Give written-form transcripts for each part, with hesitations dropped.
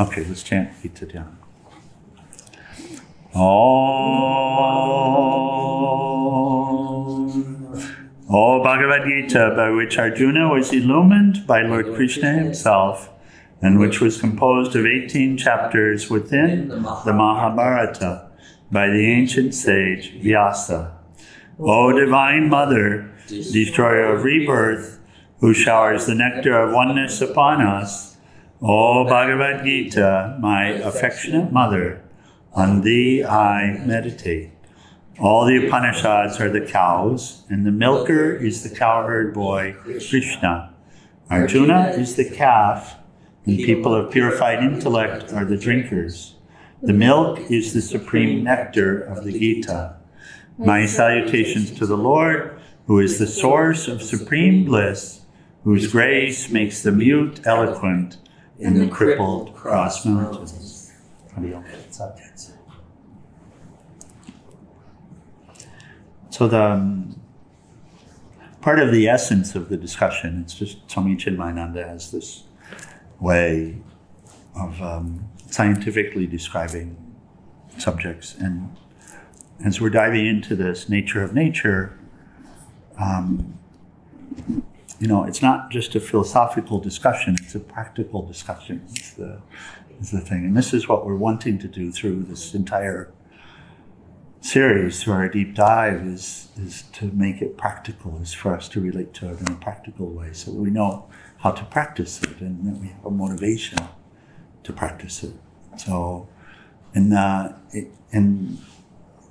Okay, let's chant Geeta down. O Bhagavad Gita, by which Arjuna was illumined by Lord Krishna himself, and which was composed of 18 chapters within the Mahabharata by the ancient sage Vyasa. O Divine Mother, destroyer of rebirth, who showers the nectar of oneness upon us, O Bhagavad Gita, my affectionate mother, on thee I meditate. All the Upanishads are the cows, and the milker is the cowherd boy, Krishna. Arjuna is the calf, and people of purified intellect are the drinkers. The milk is the supreme nectar of the Gita. My salutations to the Lord, who is the source of supreme bliss, whose grace makes the mute eloquent and the crippled cross mountains. So the part of the essence of the discussion, it's just Swami Chinmayananda has this way of scientifically describing subjects. And as we're diving into this nature of nature, it's not just a philosophical discussion, it's a practical discussion, is the thing. And this is what we're wanting to do through this entire series, through our deep dive, is to make it practical, is for us to relate to it in a practical way so that we know how to practice it and that we have a motivation to practice it. So, and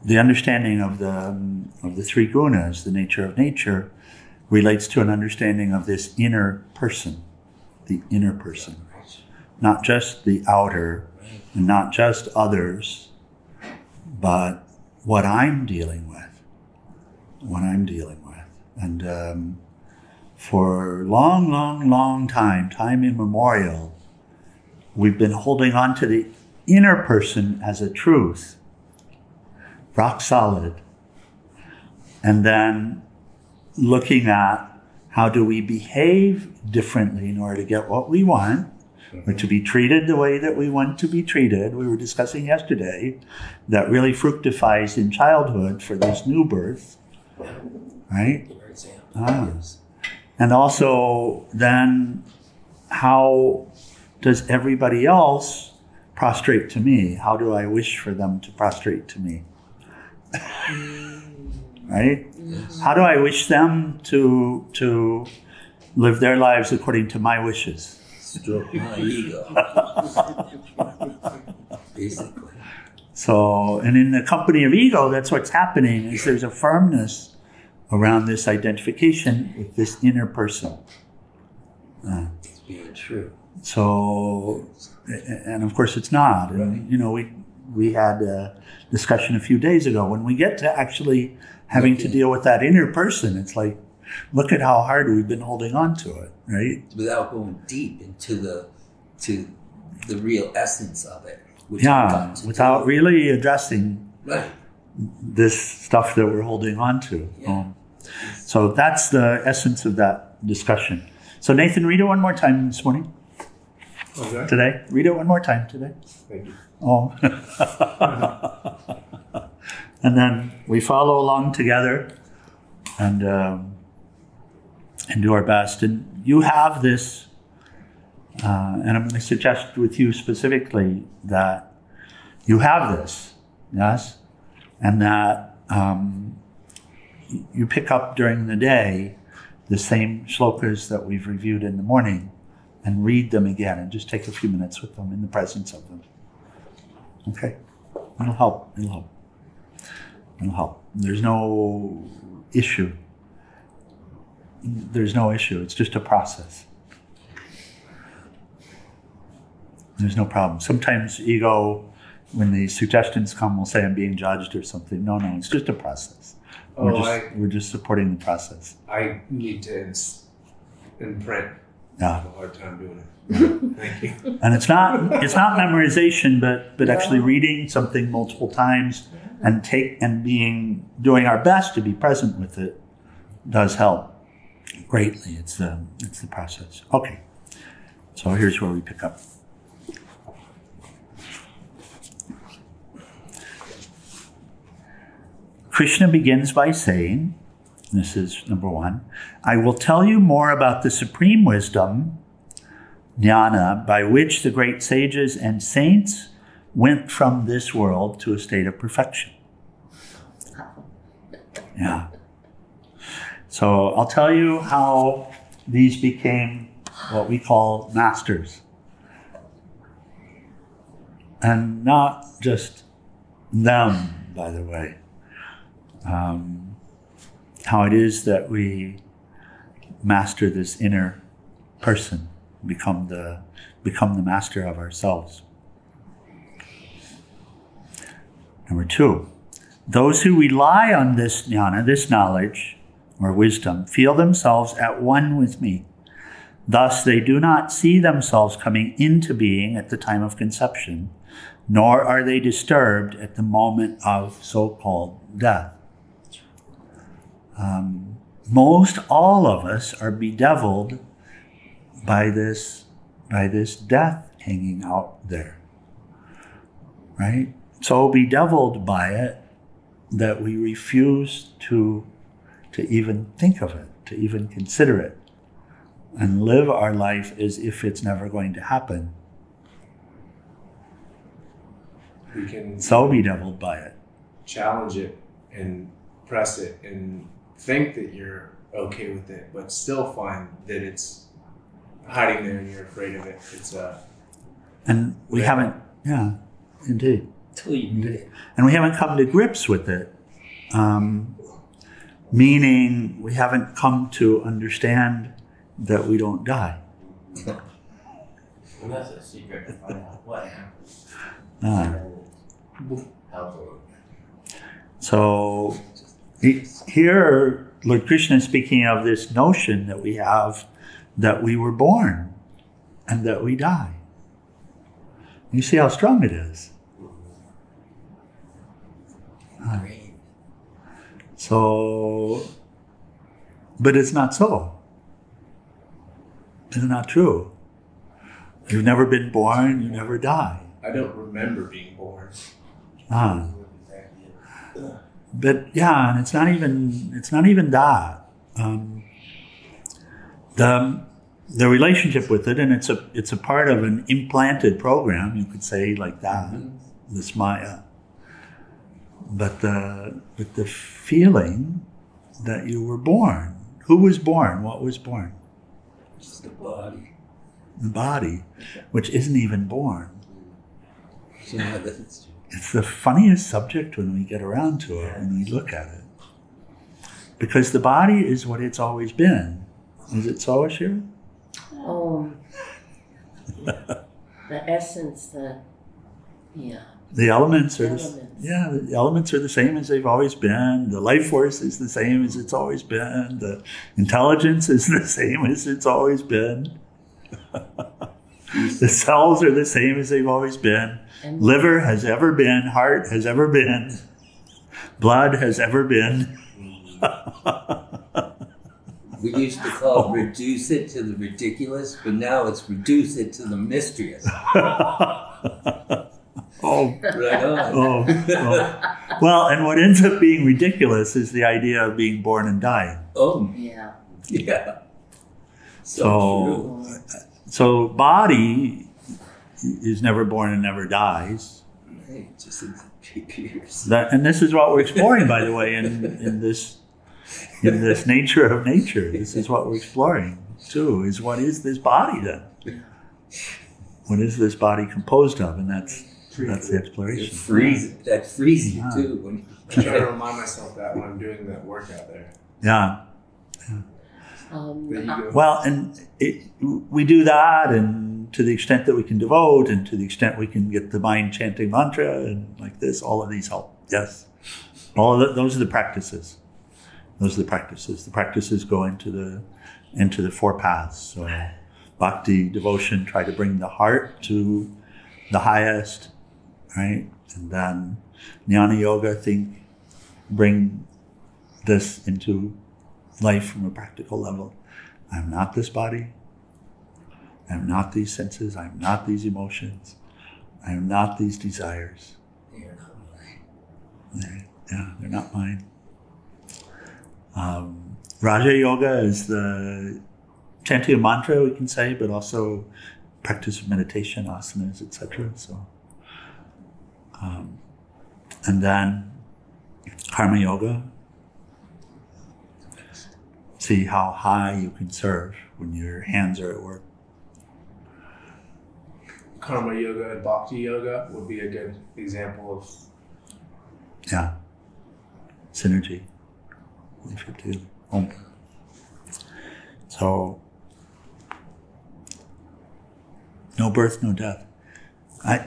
the understanding of the three gunas, the nature of nature, relates to an understanding of this inner person, the inner person, not just the outer, and not just others, but what I'm dealing with, And for long time immemorial, we've been holding on to the inner person as a truth, rock solid, and then looking at how do we behave differently in order to get what we want, or to be treated the way that we want to be treated. We were discussing yesterday that really fructifies in childhood for this new birth, right? And also then how does everybody else prostrate to me? How do I wish for them to prostrate to me? Right? How do I wish them to live their lives according to my wishes? Stroke my ego. Basically. So, and in the company of ego, that's what's happening, is there's a firmness around this identification with this inner person. It's being true. So, and of course it's not. And, we had a discussion a few days ago. When we get to actually having to deal with that inner person, it's like, look at how hard we've been holding on to it, right? Without going deep into the real essence of it. Without really addressing this stuff that we're holding on to. Yeah. So that's the essence of that discussion. So Nathan, read it one more time this morning. Okay. Today. Read it one more time today. Thank you. Oh. And then we follow along together and do our best. And you have this, and I'm going to suggest with you specifically that you have this, yes? And that you pick up during the day the same shlokas that we've reviewed in the morning and read them again and just take a few minutes with them in the presence of them. Okay? It'll help. There's no issue. It's just a process. There's no problem. Sometimes ego, when the suggestions come, will say I'm being judged or something. No, it's just a process. We're just supporting the process. I need to imprint. Yeah. I have a hard time doing it. Thank you. And it's not memorization, but actually reading something multiple times and doing our best to be present with it does help greatly. It's the process. Okay. So here's where we pick up. Krishna begins by saying, this is number 1, I will tell you more about the supreme wisdom, jnana, by which the great sages and saints went from this world to a state of perfection. Yeah. So I'll tell you how these became what we call masters. And not just them, by the way. How it is that we master this inner person, become the master of ourselves. Number 2, those who rely on this jnana, this knowledge or wisdom, feel themselves at one with me. Thus, they do not see themselves coming into being at the time of conception, nor are they disturbed at the moment of so-called death. Most all of us are bedeviled by this death hanging out there, right? So bedeviled by it that we refuse to even think of it, to even consider it, and live our life as if it's never going to happen. We can So bedeviled by it. challenge it and press it and think that you're okay with it, but still find that it's hiding there and you're afraid of it. It's And we haven't, yeah, indeed. Till you did it. And we haven't come to grips with it. Meaning we haven't come to understand that we don't die. And that's a secret to find out what happens. How to So here, Lord Krishna is speaking of this notion that we have that we were born and that we die. You see how strong it is. Great. So, but it's not so. It's not true. You've never been born, you never die. I don't remember being born. But yeah, and it's not even that. The relationship with it, and it's a part of an implanted program, you could say like that, this Maya. But the feeling that you were born. Who was born? What was born? Just the body. The body, which isn't even born. Yeah, that's true. It's the funniest subject when we get around to it, when we look at it. Because the body is what it's always been. Is it so, Ashira? Oh, the essence, yeah. The elements are Elements. the elements are the same as they've always been. The life force is the same as it's always been. The intelligence is the same as it's always been. The cells are the same as they've always been. And Liver has ever been. Heart has ever been. Blood has ever been. We used to call reduce it to the ridiculous, but now it's reduce it to the mysterious. Oh, Right on. oh. Well, and what ends up being ridiculous is the idea of being born and dying. Oh, yeah. yeah. So, so body is never born and never dies. true. Right, just appears. And this is what we're exploring, by the way, in this nature of nature. This is what we're exploring too. Is what is this body then? What is this body composed of? And that's the exploration. That frees you too. When I try to remind myself that when I'm doing that workout there. Yeah. There you go. Well, and we do that, and to the extent that we can devote, and to the extent we can get the mind chanting mantra, and like this, all of these help. Yes, all of those are the practices. Those are the practices. The practices go into the 4 paths. So, bhakti, devotion, try to bring the heart to the highest, right? And then jnana yoga, bring this into life from a practical level. I'm not this body. I'm not these senses. I'm not these emotions. I'm not these desires. you're not right. They're not mine. Raja Yoga is the chanting of mantra, we can say, but also practice of meditation, asanas, etc. So, and then Karma Yoga. See how high you can serve when your hands are at work. Karma Yoga and Bhakti Yoga would be a good example of. Yeah. Synergy. So, no birth, no death.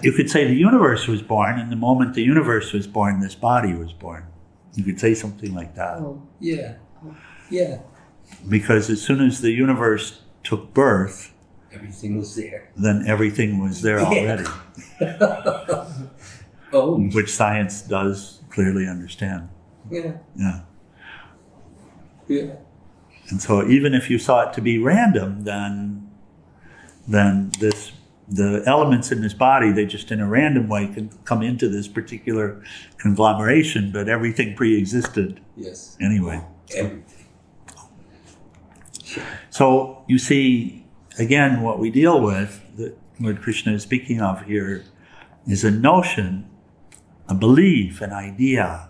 You could say the universe was born, and the moment the universe was born, this body was born. You could say something like that. Oh, Yeah. Yeah. Because as soon as the universe took birth, Everything was there. then everything was there already, Oh. which science does clearly understand. Yeah. Yeah. Yeah. And so even if you saw it to be random, then the elements in this body, they just in a random way can come into this particular conglomeration, but everything pre-existed Yes. anyway. Everything. So you see, again, what we deal with, that Lord Krishna is speaking of here, is a notion, a belief, an idea,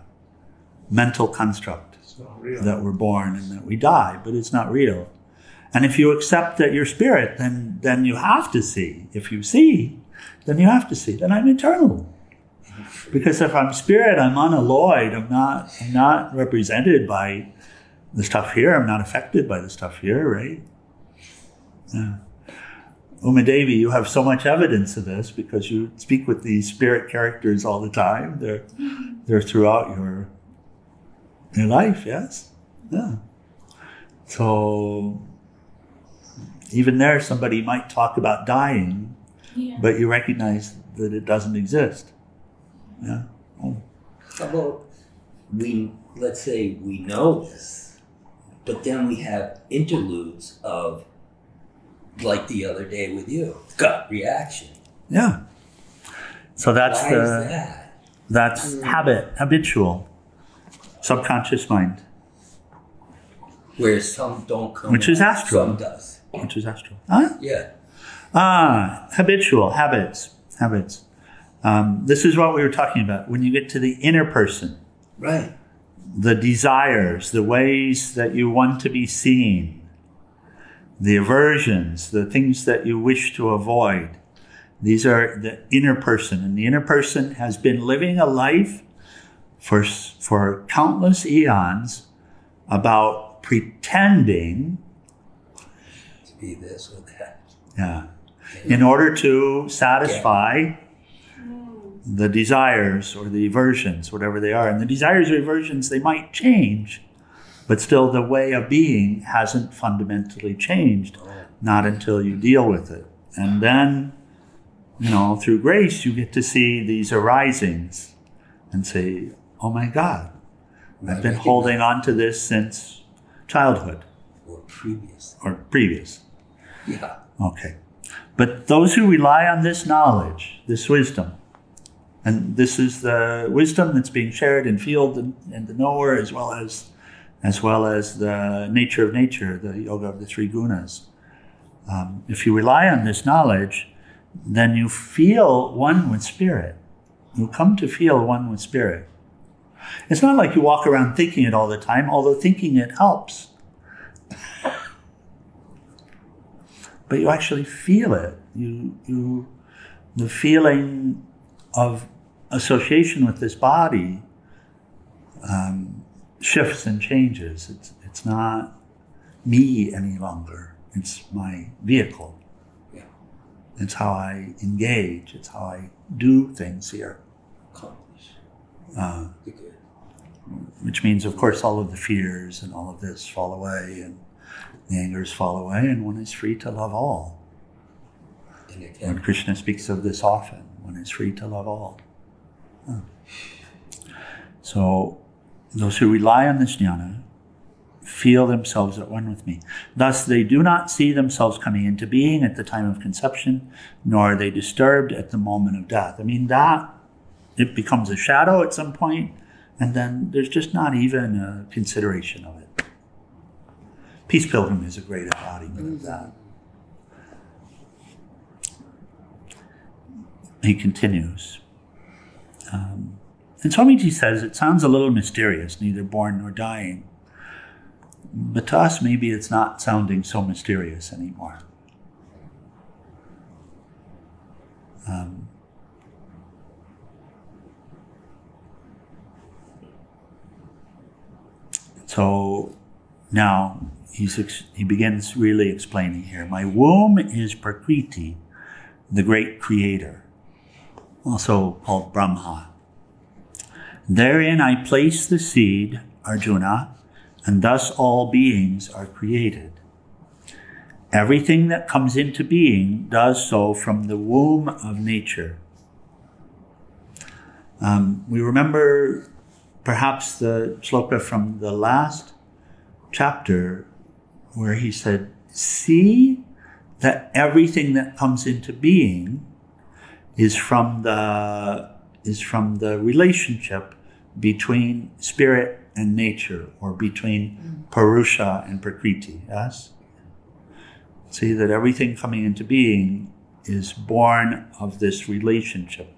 mental construct It's not real. that we're born and that we die, but it's not real. And if you accept that you're spirit, then you have to see. If you see, then you have to see that I'm eternal. Because if I'm spirit, I'm unalloyed. I'm not represented by the stuff here. I'm not affected by the stuff here, right? Yeah. Uma Devi, you have so much evidence of this because you speak with these spirit characters all the time. They're throughout your life, yes? Yeah. So even there, somebody might talk about dying, but you recognize that it doesn't exist. Yeah. Oh. How about let's say we know this, but then we have interludes of, like the other day with you, gut reaction. Yeah. So that's Why is that? that's habitual, subconscious mind, Where some don't come. Which is astral. Some does. which is astral. Huh? Yeah. Habitual habits. This is what we were talking about. When you get to the inner person, Right. the desires, the ways that you want to be seen, the aversions, the things that you wish to avoid. These are the inner person. And the inner person has been living a life for countless eons about pretending, To be this or that. yeah, in order to satisfy the desires or the aversions, whatever they are. And the desires or aversions, they might change, but still the way of being hasn't fundamentally changed, not until you deal with it. And then, through grace, you get to see these arisings and say, oh my God, I've been holding on to this since childhood Or previous. or previous. Yeah. Okay. But those who rely on this knowledge, this wisdom, and this is the wisdom that's being shared in field and the knower, as well as the nature of nature, the yoga of the three gunas. If you rely on this knowledge, then you feel one with spirit. You come to feel one with spirit. It's not like you walk around thinking it all the time, although thinking it helps. But you actually feel it. The feeling of association with this body shifts and changes. It's not me any longer. It's my vehicle. Yeah. It's how I engage. It's how I do things here. Accomplish. Uh, The good. which means, of course, all of the fears and all of this fall away, and the angers fall away, and one is free to love all. And it Lord can. Krishna speaks of this often. One is free to love all. Huh. So those who rely on this jnana feel themselves at one with me. Thus they do not see themselves coming into being at the time of conception, nor are they disturbed at the moment of death. I mean, that it becomes a shadow at some point, and then there's just not even a consideration of it. Peace Pilgram is a great embodiment of that. He continues. And Swamiji says, it sounds a little mysterious, neither born nor dying. But to us, maybe it's not sounding so mysterious anymore. So now he begins really explaining here. My womb is Prakriti, the great creator, also called Brahma. Therein I place the seed, Arjuna, and thus all beings are created. Everything that comes into being does so from the womb of nature. We remember perhaps the shloka from the last chapter where he said, see that everything that comes into being is from the relationship between spirit and nature, or between Purusha and Prakriti, yes? See that everything coming into being is born of this relationship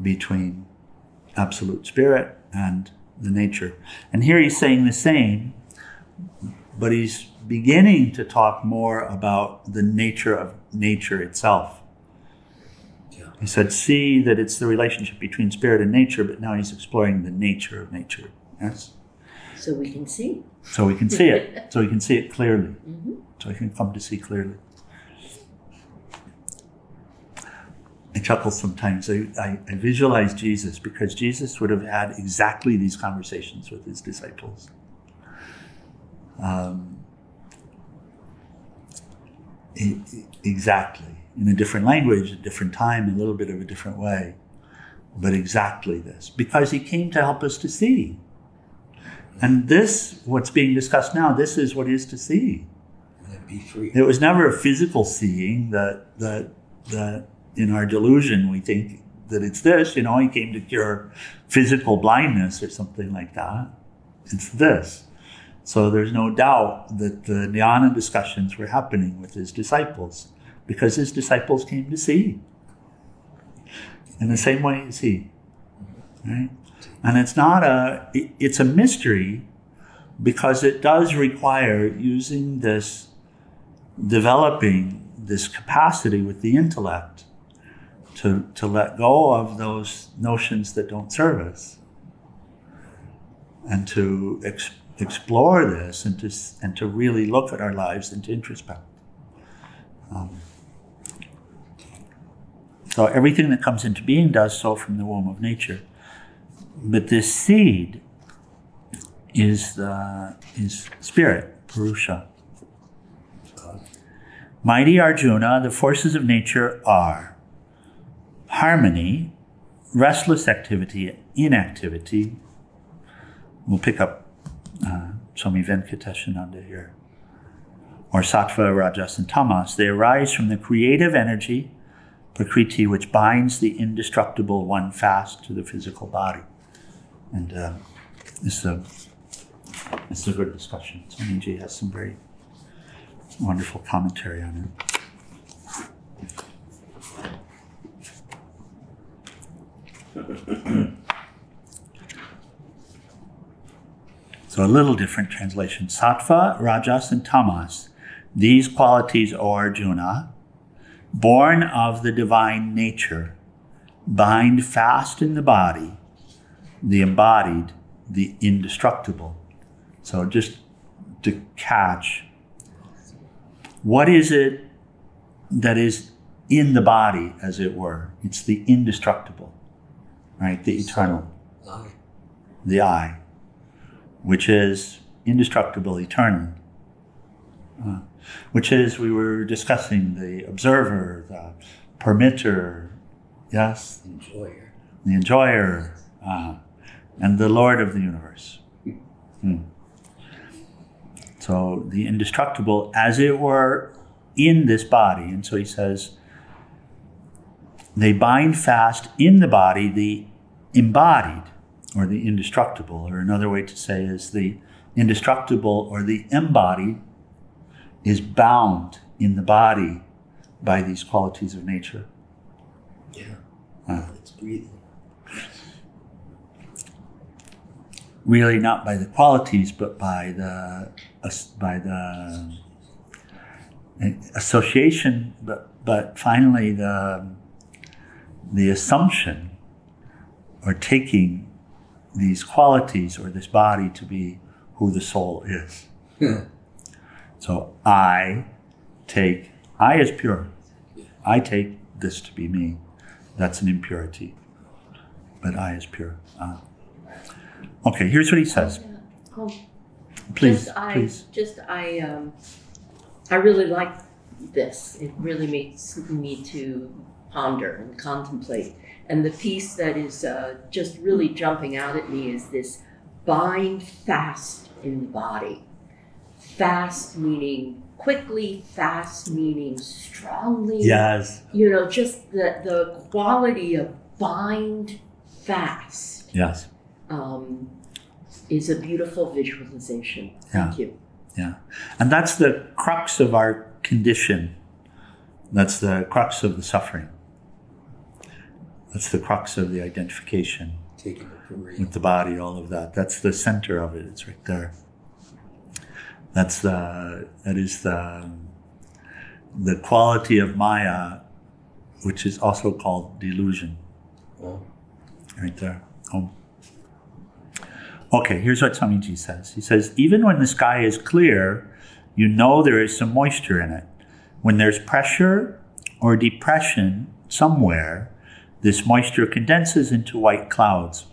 between absolute spirit and the nature. And here he's saying the same, but he's beginning to talk more about the nature of nature itself. Yeah. He said, see that it's the relationship between spirit and nature, but now he's exploring the nature of nature. Yes? So we can see. So we can see it. So we can see it clearly. Mm-hmm. So we can come to see clearly. I chuckle sometimes. I visualize Jesus, because Jesus would have had exactly these conversations with his disciples. Exactly. In a different language, a different time, a little bit of a different way. But exactly this. Because he came to help us to see. And this, what's being discussed now, this is what is to see. Be free. It was never a physical seeing that in our delusion we think that it's this, he came to cure physical blindness or something like that. It's this. So there's no doubt that the jnana discussions were happening with his disciples, because his disciples came to see in the same way as he. Right? And it's a mystery, because it does require using this, developing this capacity with the intellect to let go of those notions that don't serve us, and to explore this, and to really look at our lives and to introspect. So everything that comes into being does so from the womb of nature. But this seed is spirit, Purusha. Mighty Arjuna, the forces of nature are harmony, restless activity, inactivity. We'll pick up Swami Venkatesananda here. Or sattva, rajas, and tamas. They arise from the creative energy, Prakriti, which binds the indestructible one fast to the physical body. And it's a good discussion. Swamiji has some very wonderful commentary on it. So a little different translation. Sattva, rajas, and tamas. These qualities, O Arjuna, born of the divine nature, bind fast in the body, the embodied, the indestructible. So just to catch, what is it that is in the body, as it were? It's the indestructible, right? The eternal. The I, which is indestructible, eternal. Which is, we were discussing, the observer, the permitter, yes? The enjoyer, and the Lord of the universe. So the indestructible, as it were, in this body. And so he says, they bind fast in the body the embodied, or the indestructible, or another way to say is the indestructible or the embodied is bound in the body by these qualities of nature. Yeah. It's breathing. Really not by the qualities, but by the association, but finally the assumption or taking these qualities or this body to be who the soul is. So I is pure. I take this to be me. That's an impurity. But I is pure. Okay, here's what he says. Please, please. I really like this. It really makes me to ponder and contemplate. And the piece that is just really jumping out at me is this bind fast in the body. Fast meaning quickly, fast meaning strongly. Yes. You know, just the quality of bind fast. Yes. Is a beautiful visualization. Thank you. Yeah. And that's the crux of our condition. That's the crux of the suffering. That's the crux of the identification with the body, all of that. That's the center of it. It's right there. That is the quality of Maya, which is also called delusion. Oh. Right there. Oh. Okay, here's what Swamiji says. He says, even when the sky is clear, you know there is some moisture in it. When there's pressure or depression somewhere, this moisture condenses into white clouds.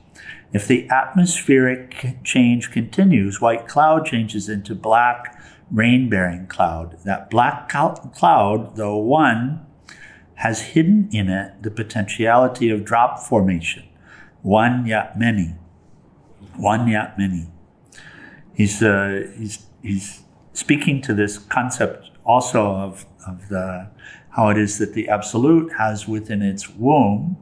If the atmospheric change continues, white cloud changes into black rain-bearing cloud. That black cloud, though one, has hidden in it the potentiality of drop formation. One yet many. One yet many. He's speaking to this concept also of how it is that the Absolute has within its womb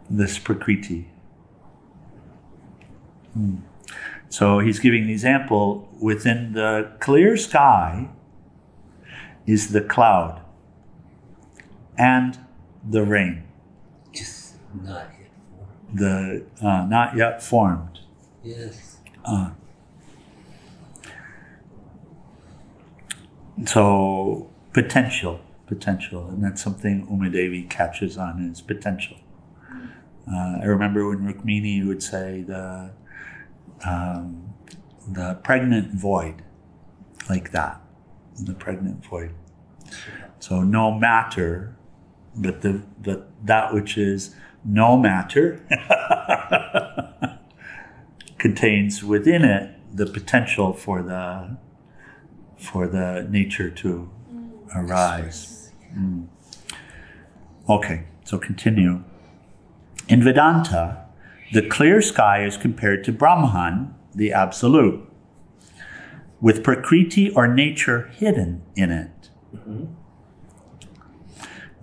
this Prakriti. So he's giving the example, within the clear sky is the cloud and the rain. Just not yet formed. The not yet formed. Yes. So potential, and that's something Umadevi catches on, is potential. I remember when Rukmini would say the pregnant void, like that, the pregnant void. So no matter, but that which is no matter contains within it the potential for the nature to arise. Okay, so continue. In Vedanta, the clear sky is compared to Brahman, the Absolute, with Prakriti or nature hidden in it.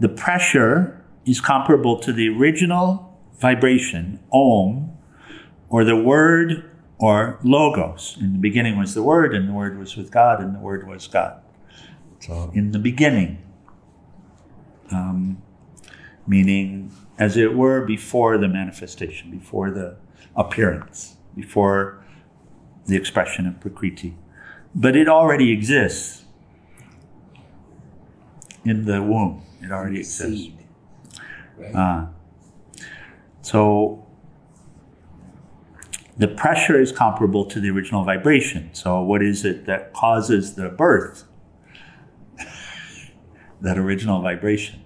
The pressure is comparable to the original vibration, Om, or the word or Logos. In the beginning was the Word, and the Word was with God, and the Word was God. So in the beginning, meaning, as it were, before the manifestation, before the appearance, before the expression of Prakriti. But it already exists in the womb. It already exists. Seed. Right? So the pressure is comparable to the original vibration. So what is it that causes the birth? That original vibration.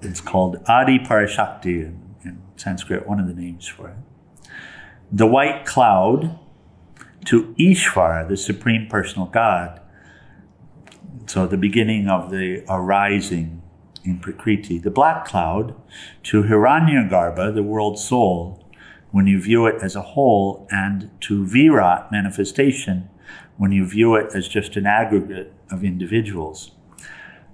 It's called Adi Parashakti in Sanskrit, one of the names for it. The white cloud to Ishvara, the Supreme Personal God. So the beginning of the arising in Prakriti. The black cloud to Hiranyagarbha, the world soul, when you view it as a whole, and to Virat, manifestation, when you view it as just an aggregate of individuals.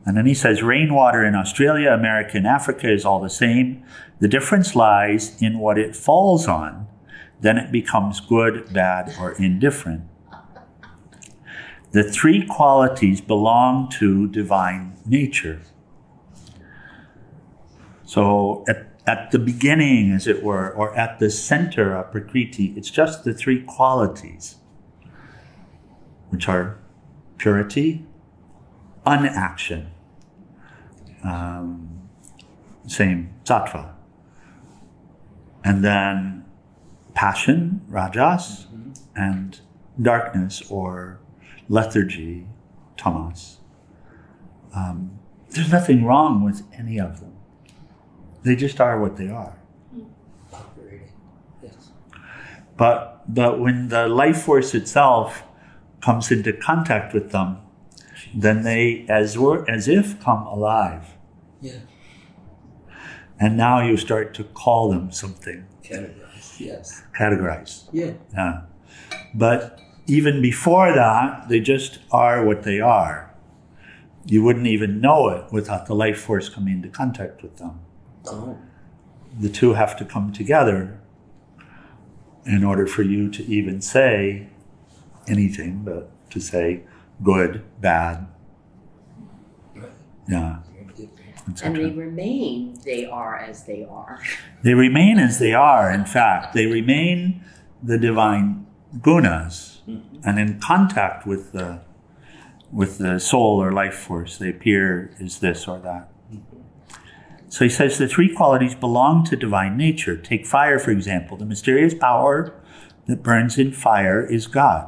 And then he says, rainwater in Australia, America, and Africa is all the same. The difference lies in what it falls on. Then it becomes good, bad, or indifferent. The three qualities belong to divine nature. So at the beginning, as it were, or at the center of Prakriti, it's just the three qualities, which are purity, unaction, same sattva, and then passion, rajas, and darkness or lethargy, tamas. There's nothing wrong with any of them. They just are what they are. Operating. Yes. But when the life force itself comes into contact with them, then they, as if, come alive. Yeah. And now you start to call them something. Categorize. Yes. Categorize. Yeah. Yeah. But even before that, they just are what they are. You wouldn't even know it without the life force coming into contact with them. Oh. The two have to come together in order for you to even say anything, but to say good, bad, Right. yeah, And etc. they remain, they are as they are. They remain as they are. In fact, they remain the divine gunas, and in contact with the soul or life force, they appear as this or that. So he says the three qualities belong to divine nature. Take fire, for example. The mysterious power that burns in fire is God.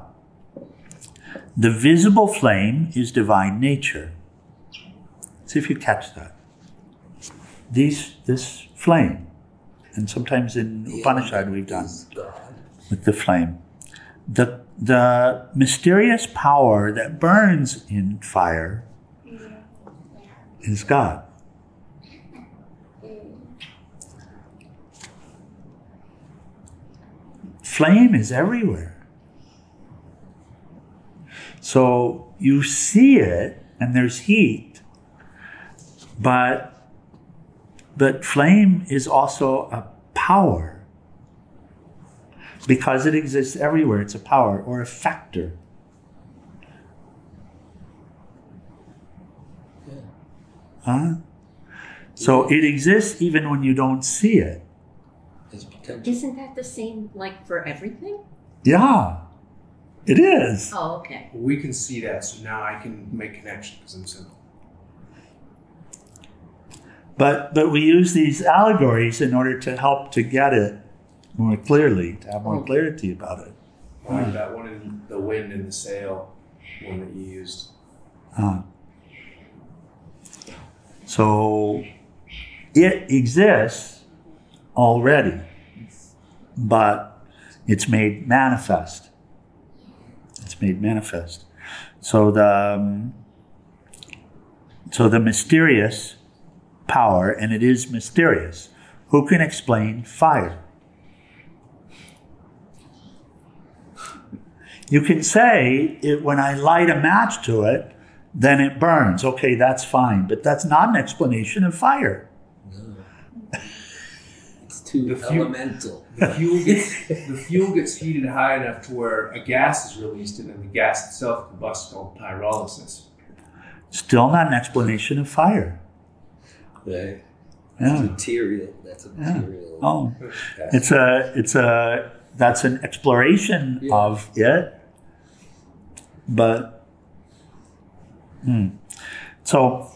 The visible flame is divine nature. See if you catch that. This flame, and sometimes in Upanishad we've done God. with the flame. The mysterious power that burns in fire is God. Flame is everywhere. So you see it, and there's heat, but flame is also a power. Because it exists everywhere, it's a power or a factor. Yeah. Huh? So it exists even when you don't see it. There's potential. Isn't that the same like for everything? Yeah, it is. Oh, okay. We can see that, so now I can make connection because I'm simple. But we use these allegories in order to help to get it more clearly, to have more clarity about it. I like that one in the wind and the sail, one that you used. So it exists already, but it's made manifest. It's made manifest. So the mysterious power, and it is mysterious. Who can explain fire? You can say, when I light a match to it, then it burns. Okay, that's fine. But that's not an explanation of fire. No. It's too The fuel- elemental. The fuel gets heated high enough to where a gas is released, and then the gas itself combusts, called pyrolysis. Still not an explanation of fire. Right. Yeah. Material. That's a material. Oh, aspect. that's an exploration Yeah. of it. But, so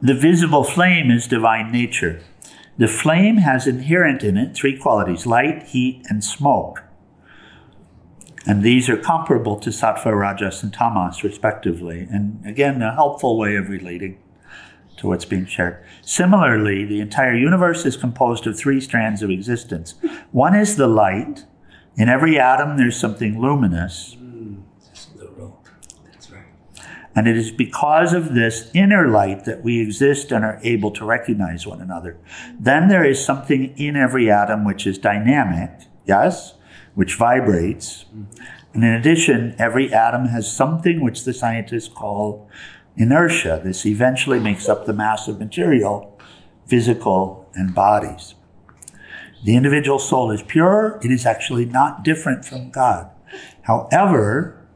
the visible flame is divine nature. The flame has inherent in it three qualities: light, heat, and smoke. And these are comparable to sattva, rajas, and tamas, respectively. And again, a helpful way of relating to what's being shared. Similarly, the entire universe is composed of three strands of existence. One is the light. In every atom, there's something luminous. Just the rope. That's right. And it is because of this inner light that we exist and are able to recognize one another. Then there is something in every atom which is dynamic, yes, which vibrates. And in addition, every atom has something which the scientists call inertia. This eventually makes up the mass of material, physical, and bodies. The individual soul is pure. It is actually not different from God. However,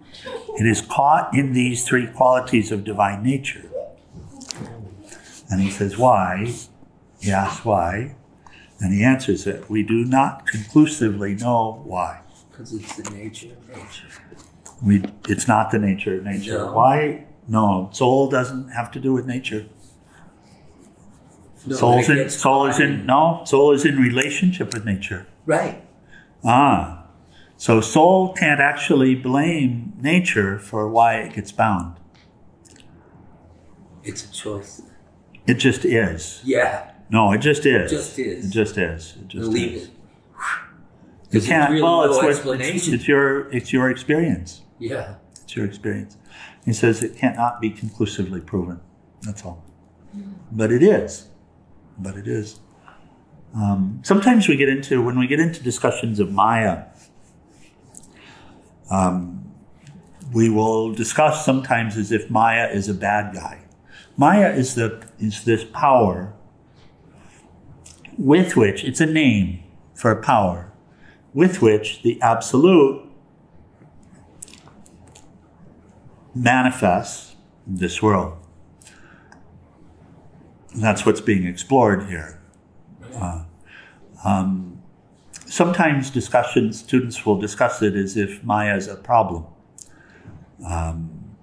it is caught in these three qualities of divine nature. And he says, why? He asks why, and he answers it. We do not conclusively know why. Because it's the nature of nature. It's not the nature of nature. No. Why? No, soul doesn't have to do with nature. No, soul but it gets caught is in relationship with nature. Right. So soul can't actually blame nature for why it gets bound. It's a choice. It just is. Yeah. No, it just is. Just is. It just is. It just Leave is. it. You can't. Really Well, no it's explanation. it's your experience. Yeah. It's your experience. He says it cannot be conclusively proven. That's all. But it is. But it is. Sometimes when we get into discussions of Maya, we will discuss sometimes as if Maya is a bad guy. Maya is this power with which, it's a name for a power, with which the Absolute manifests in this world. And that's what's being explored here. Sometimes students will discuss it as if Maya is a problem. And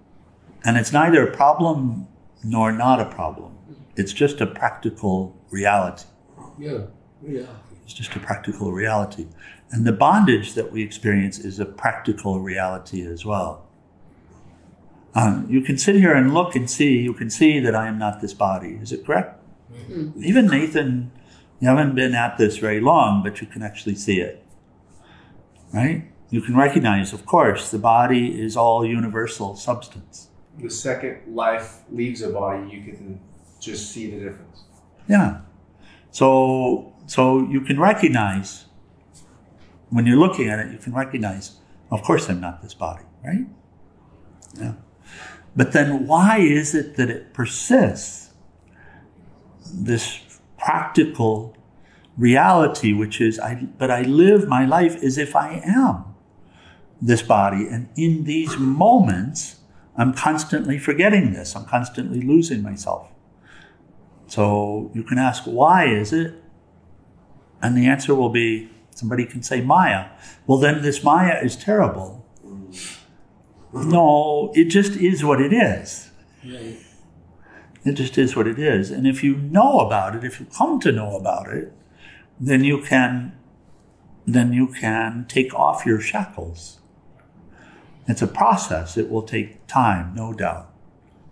it's neither a problem nor not a problem. It's just a practical reality. Yeah. It's just a practical reality. And the bondage that we experience is a practical reality as well. You can sit here and look and see, you can see that I am not this body. Is it correct? Mm-hmm. Even Nathan, you haven't been at this very long, but you can actually see it. Right? You can recognize, of course, the body is all universal substance. The second life leaves a body, you can just see the difference. Yeah. So you can recognize, when you're looking at it, you can recognize, of course I'm not this body, right? Yeah. But then why is it that it persists? This practical reality, which is, but I live my life as if I am this body. And in these moments, I'm constantly forgetting this. I'm constantly losing myself. So you can ask, why is it? And the answer will be, somebody can say Maya. Well, then this Maya is terrible. No, it just is what it is. Right. It just is what it is. And if you know about it, if you come to know about it, then you can take off your shackles. It's a process. It will take time, no doubt.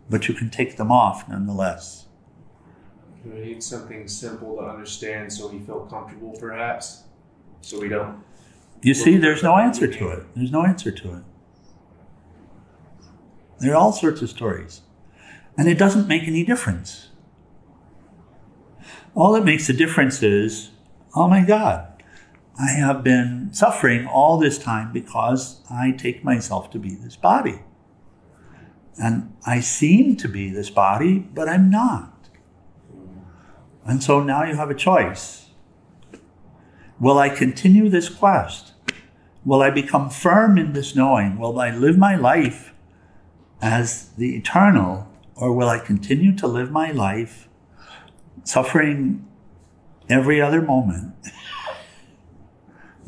But you can take them off nonetheless. We need something simple to understand so we feel comfortable, perhaps, so we don't... You see, there's no answer to it. There's no answer to it. There are all sorts of stories. And it doesn't make any difference. All that makes a difference is, oh my God, I have been suffering all this time because I take myself to be this body. And I seem to be this body, but I'm not. And so now you have a choice. Will I continue this quest? Will I become firm in this knowing? Will I live my life as the eternal? Or will I continue to live my life suffering every other moment,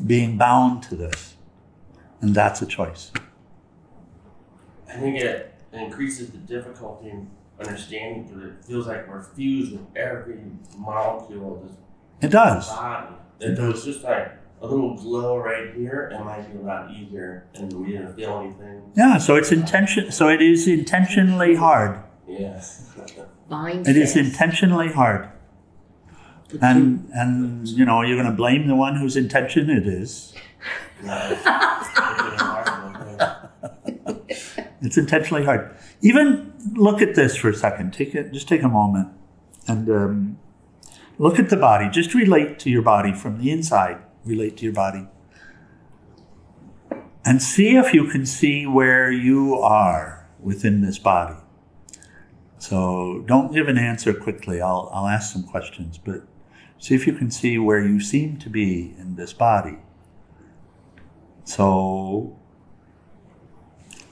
being bound to this? And that's a choice. I think it increases the difficulty in understanding because it feels like we're fused with every molecule of this It does. body. If there was just like a little glow right here, it might be a lot easier and we didn't feel anything. Yeah, so it is intentionally hard. Yes. It is intentionally hard. And you know, you're going to blame the one whose intention it is. It's intentionally hard. Even look at this for a second. Just take a moment and look at the body. Just relate to your body from the inside. Relate to your body. And see if you can see where you are within this body. So don't give an answer quickly. I'll ask some questions, but see if you can see where you seem to be in this body. So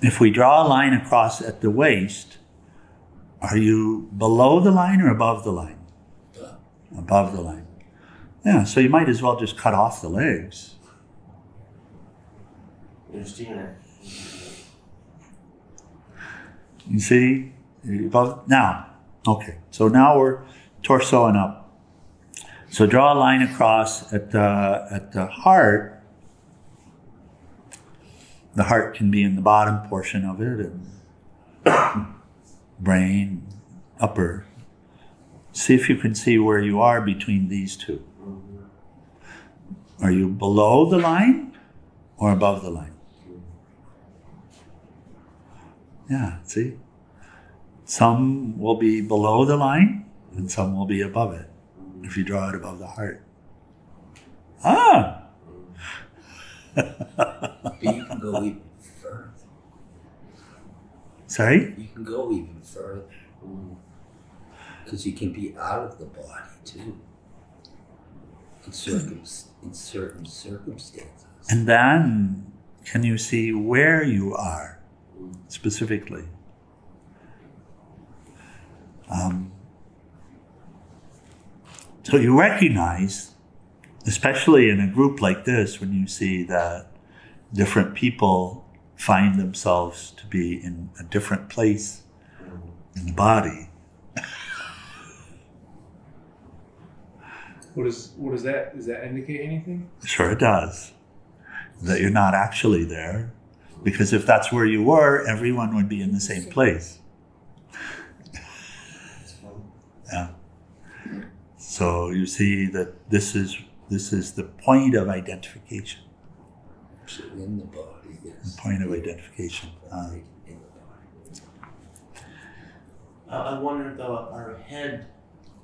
if we draw a line across at the waist, are you below the line or above the line? Above the line. Yeah, so you might as well just cut off the legs. Understand it. You see? Above, now, okay, so now we're torso and up. So draw a line across at the heart. The heart can be in the bottom portion of it, and brain, upper. See if you can see where you are between these two. Are you below the line or above the line? Yeah, see? Some will be below the line and some will be above it if you draw it above the heart. Ah! But you can go even further. Sorry? You can go even further. Because you can be out of the body too. In certain circumstances. And then, can you see where you are specifically? So you recognize, especially in a group like this, when you see that different people find themselves to be in a different place in the body. What does that? Does that indicate anything? Sure it does. That you're not actually there. Because if that's where you were, everyone would be in the same place. Yeah. So you see that this is the point of identification. So in the body, yes. The point of identification. In the body. I wonder though if our head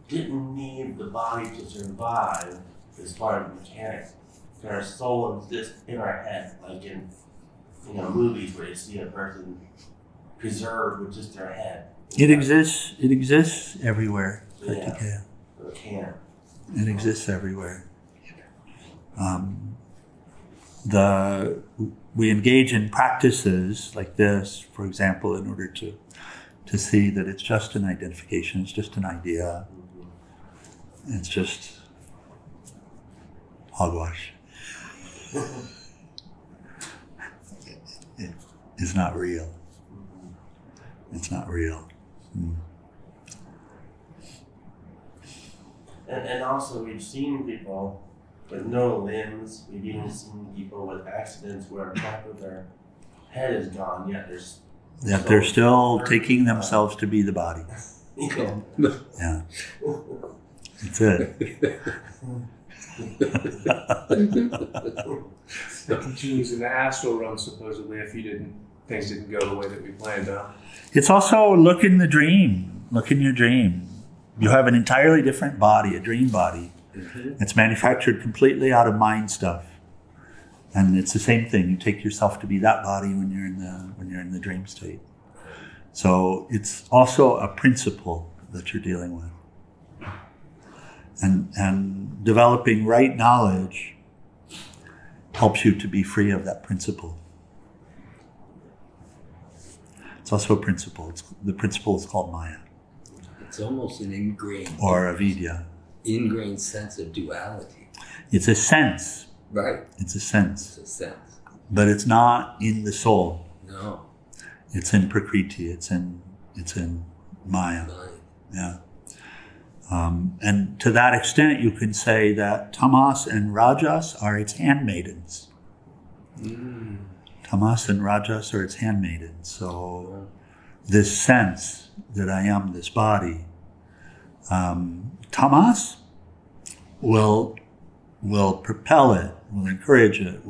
didn't need the body to survive as far as mechanics. And our soul exists in our head, like in movies where you see a person preserved with just their head. It exists everywhere. Yeah. It can. It exists everywhere. We engage in practices like this, for example, in order to see that it's just an identification, it's just an idea. It's just hogwash. It is not real. It's not real. And also we've seen people with no limbs. We've even seen people with accidents where half of their head is gone, yet they're still taking themselves to be the body. Yeah. That's it. It continues in the astral realm, supposedly, if things didn't go the way that we planned, huh? It's also look in the dream. Look in your dream. You have an entirely different body, a dream body. It's manufactured completely out of mind stuff. And it's the same thing. You take yourself to be that body when you're in the dream state. So it's also a principle that you're dealing with. And developing right knowledge helps you to be free of that principle. It's also a principle. The principle is called Maya. It's almost an ingrained sense of duality. It's a sense. Right. It's a sense. It's a sense. But it's not in the soul. No. It's in Prakriti. It's in Maya. Yeah. And to that extent, you can say that Tamas and Rajas are its handmaidens. Tamas and Rajas are its handmaidens. So this sense that I am this body, Tamas will propel it, will encourage it,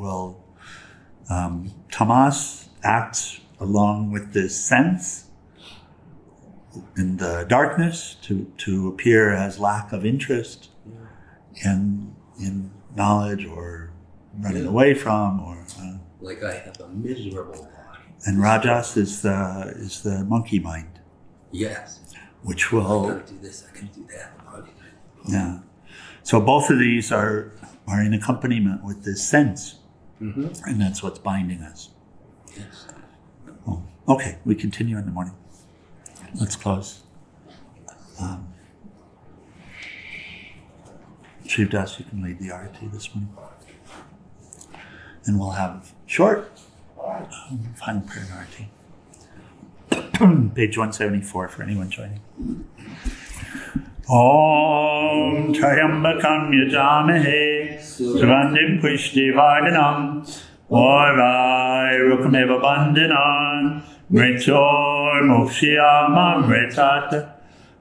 Tamas acts along with this sense in the darkness to appear as lack of interest in knowledge or running away from or like I have a miserable body. And Rajas is the monkey mind. Yes. Which will I gotta do this, I gotta do that. Yeah. So both of these are in accompaniment with this sense. And that's what's binding us. Yes. Oh. Okay, we continue in the morning. Let's close. Shivdas, you can lead the arati this morning. And we'll have short final prayer and arati. Page 174 for anyone joining. Om Trayambakam Yajamahe Sugandim Pushtivardhanam Orvai Rukameva Bandhanan Mritor Mokshiyamam Mritat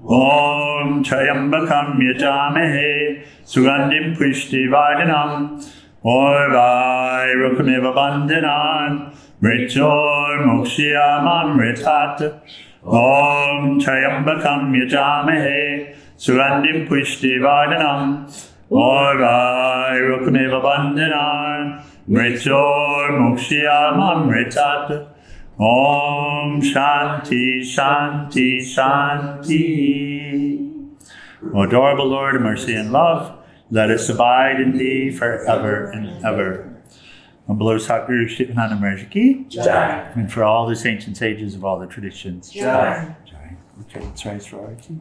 Om Trayambakam Yajamahe Sugandim Pushtivardhanam Orvai Rukameva Bandhanan Mritor Mokshiyamam Mritat Om Trayambakam Yajamahe Sugandim Pushtivardhanam Orvai Rukameva Bandhanan Mritor Mokshiyamam Mritat Om Shanti Shanti Shanti. O adorable Lord of mercy and love, let us abide in thee forever and ever. And below Satguru Chittananda Maharaj Ki Jai. and for all the saints and sages of all the traditions. Jai. Okay, let's rise for arati.